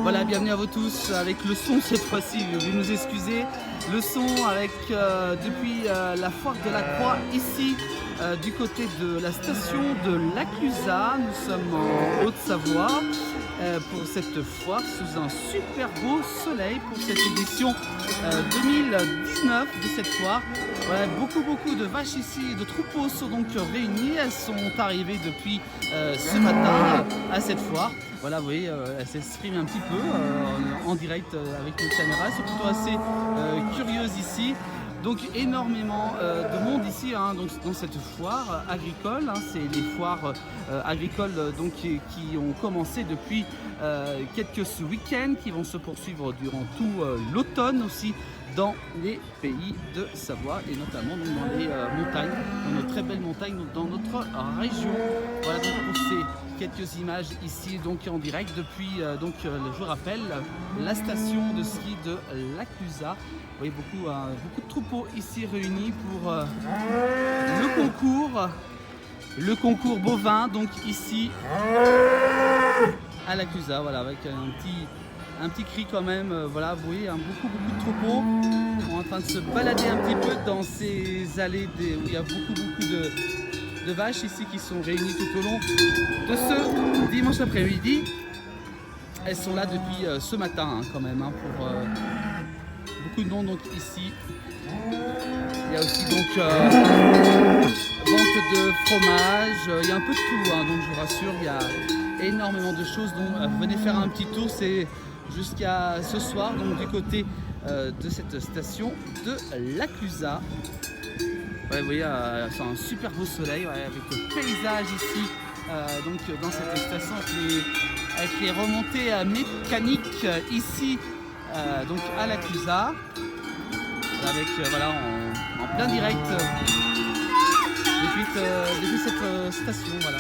Voilà, bienvenue à vous tous avec le son cette fois-ci, vous nous excusez. Le son avec depuis la foire de la Croix ici du côté de la station de Laclusaz. Nous sommes en Haute-Savoie pour cette foire sous un super beau soleil pour cette édition 2019 de cette foire. Voilà, beaucoup de vaches ici et de troupeaux sont donc réunis. Elles sont arrivées depuis ce matin à cette foire. Voilà, vous voyez, elles s'expriment un petit peu en direct avec nos caméras. Elles sont plutôt assez curieuses ici. Donc énormément de monde ici donc, dans cette foire agricole. C'est les foires agricoles donc, qui ont commencé depuis quelques week-ends, qui vont se poursuivre durant tout l'automne aussi dans les pays de Savoie et notamment donc, dans les montagnes, dans nos très belles montagnes dans notre région. Voilà donc pour ces quelques images ici donc en direct depuis je rappelle la station de ski de Laclusaz. Vous voyez beaucoup de troupeaux ici réunis pour le concours bovin donc ici à Laclusaz. Voilà, avec un petit cri quand même, voilà, vous voyez, beaucoup de troupeaux en train de se balader un petit peu dans ces allées où il y a beaucoup de vaches ici qui sont réunies tout au long de ce dimanche après-midi. Elles sont là depuis ce matin quand même, pour beaucoup de monde donc ici. Il y a aussi donc vente de fromage, il y a un peu de tout, donc je vous rassure, il y a énormément de choses. Donc venez faire un petit tour, c'est jusqu'à ce soir donc du côté de cette station de Laclusaz. Ouais, vous voyez, c'est un super beau soleil avec le paysage ici donc dans cette station avec les remontées mécaniques ici donc à Laclusaz avec voilà en plein direct depuis cette station. Voilà.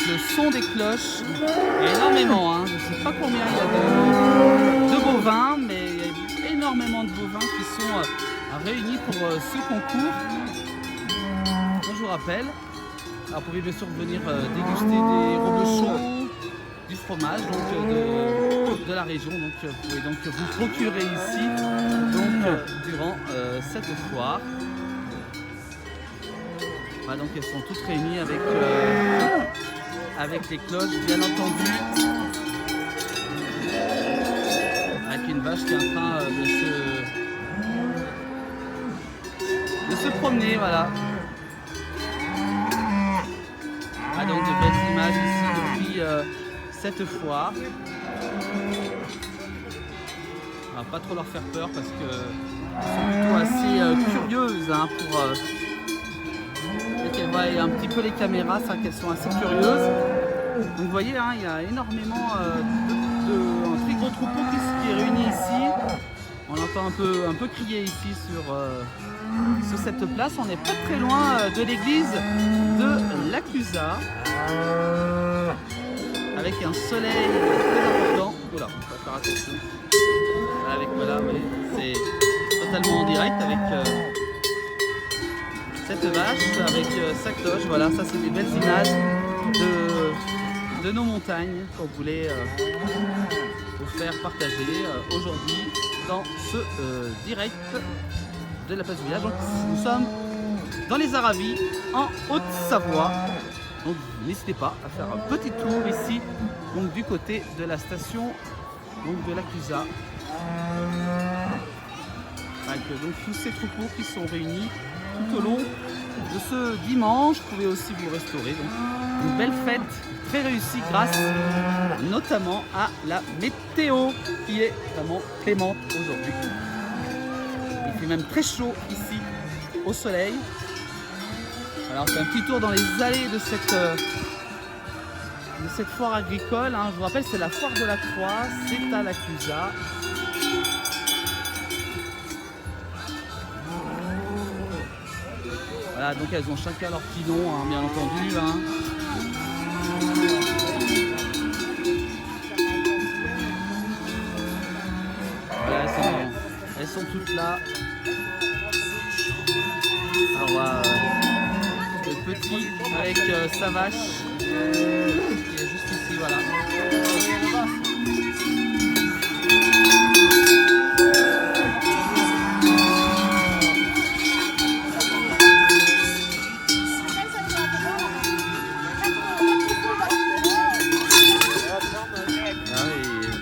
Le son des cloches, il y a énormément, je ne sais pas combien il y a de bovins, mais il y a énormément de bovins qui sont réunis pour ce concours. Donc, je vous rappelle, alors, vous pouvez bien sûr venir déguster des reblochons, du fromage donc, de la région, donc vous pouvez donc vous procurer ici donc, durant cette foire. Voilà, donc elles sont toutes réunies avec les cloches bien entendu, avec une vache qui est en train de se promener, voilà. Donc de belles images ici depuis cette foire. On va pas trop leur faire peur parce qu'elles sont plutôt assez curieuses pour qu'elles voient un petit peu les caméras, c'est vrai qu'elles sont assez curieuses. Donc vous voyez, il y a énormément un très gros troupeau qui est réuni ici. On entend un peu crier ici sur cette place. On n'est pas très loin de l'église de Laclusaz, avec un soleil très important. Oula, on va faire attention. Avec voilà, oui, c'est totalement en direct avec cette vache avec sa cloche. Voilà, ça c'est des belles images de nos montagnes qu'on voulait vous faire partager aujourd'hui dans ce direct de la place du village. Donc, nous sommes dans les Aravis en Haute-Savoie. Donc n'hésitez pas à faire un petit tour ici donc, du côté de la station donc, de Laclusaz. Avec donc, tous ces troupeaux qui sont réunis tout au long de ce dimanche. Vous pouvez aussi vous restaurer. Donc, une belle fête très réussie grâce notamment à la météo qui est vraiment clémente aujourd'hui. Il fait même très chaud ici au soleil. Alors on fait un petit tour dans les allées de cette foire agricole. Je vous rappelle, c'est la foire de la Croix, c'est à Laclusaz. Voilà, donc elles ont chacun leur petit nom, bien entendu. Elles sont toutes là. Alors, on voit le petit avec sa vache qui est juste ici, voilà.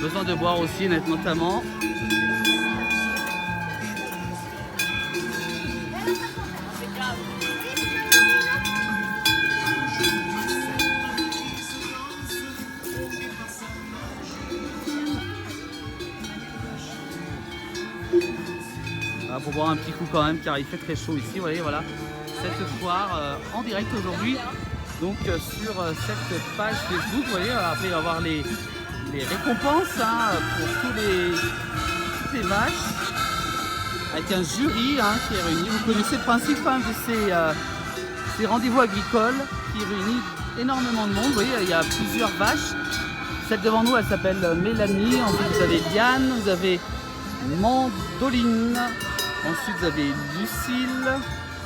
Besoin de boire aussi notamment. Voilà, pour boire un petit coup quand même car il fait très chaud ici. Vous voyez, voilà cette foire en direct aujourd'hui. Donc sur cette page Facebook, vous voyez, après il va y avoir les récompenses pour toutes les vaches avec un jury qui est réuni. Vous connaissez le principe de ces rendez-vous agricoles qui réunit énormément de monde. Vous voyez, il y a plusieurs vaches. Celle devant nous, elle s'appelle Mélanie. Ensuite, vous avez Diane, vous avez Mandoline. Ensuite, vous avez Lucille,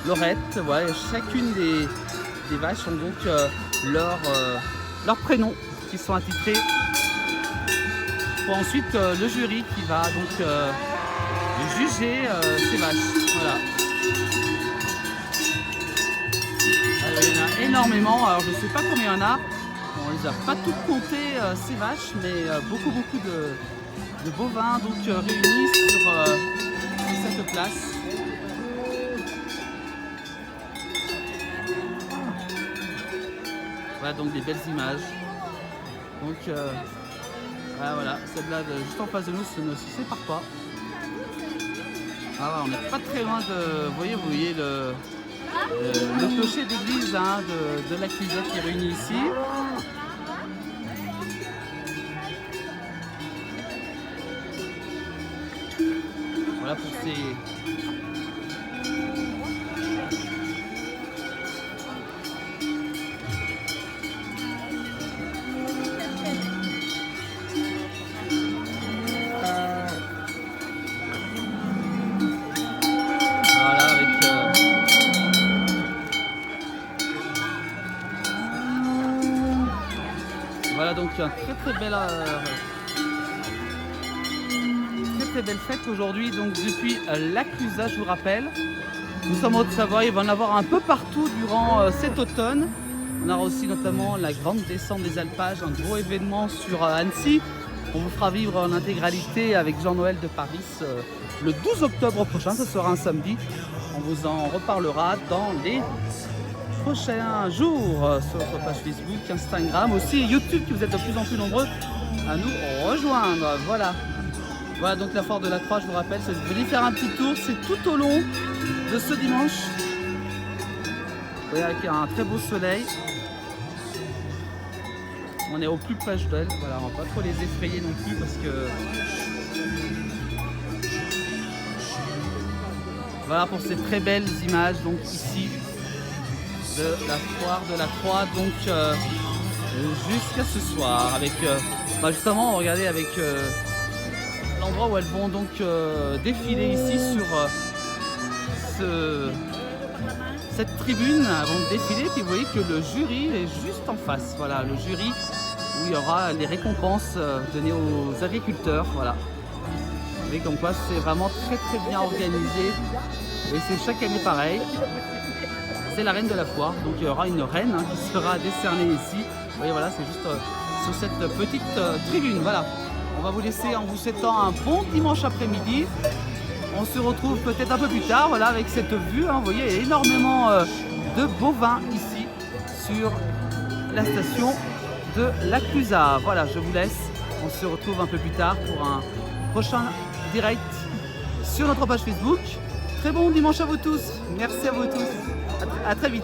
Laurette. Voilà, chacune des vaches ont donc leurs prénoms qui sont attitrés. Pour ensuite le jury qui va donc juger ces vaches. Voilà. Alors, il y en a énormément. Alors je ne sais pas combien il y en a. On les a pas toutes comptées ces vaches, mais beaucoup de bovins donc réunis sur cette place. Voilà donc des belles images. Donc voilà, celle-là juste en face de nous ne se sépare pas. Ah, voilà, on n'est pas très loin de. Vous voyez le clocher d'église de l'Aclusa qui est réuni ici. Voilà pour ces. Voilà donc un très belle fête aujourd'hui donc depuis l'Aclusa, je vous rappelle. Nous sommes en Haute-Savoie, il va en avoir un peu partout durant cet automne. On aura aussi notamment la grande descente des alpages, un gros événement sur Annecy. On vous fera vivre en intégralité avec Jean-Noël de Paris le 12 octobre prochain, ce sera un samedi. On vous en reparlera dans les prochains jours sur notre page Facebook, Instagram, aussi YouTube, qui vous êtes de plus en plus nombreux à nous rejoindre. Voilà. Voilà donc la foire de la Croix, je vous rappelle, c'est venez faire un petit tour, c'est tout au long de ce dimanche. Vous voyez, avec un très beau soleil. On est au plus proche d'elle, voilà, on va pas trop les effrayer non plus parce que. Voilà pour ces très belles images donc ici de la foire de la Croix donc jusqu'à ce soir avec justement regardez avec l'endroit où elles vont donc défiler ici sur cette tribune, elles vont défiler, puis vous voyez que le jury est juste en face, voilà le jury où il y aura les récompenses données aux agriculteurs, voilà. Vous voyez comme quoi c'est vraiment très bien organisé et c'est chaque année pareil. C'est la reine de la foire, donc il y aura une reine qui sera décernée ici. Vous voyez, voilà, c'est juste sur cette petite tribune. Voilà, on va vous laisser en vous souhaitant un bon dimanche après-midi. On se retrouve peut-être un peu plus tard, voilà, avec cette vue. Vous voyez, il y a énormément de bovins ici sur la station de l'Aclusa. Voilà, je vous laisse. On se retrouve un peu plus tard pour un prochain direct sur notre page Facebook. Très bon dimanche à vous tous. Merci à vous tous. À très vite.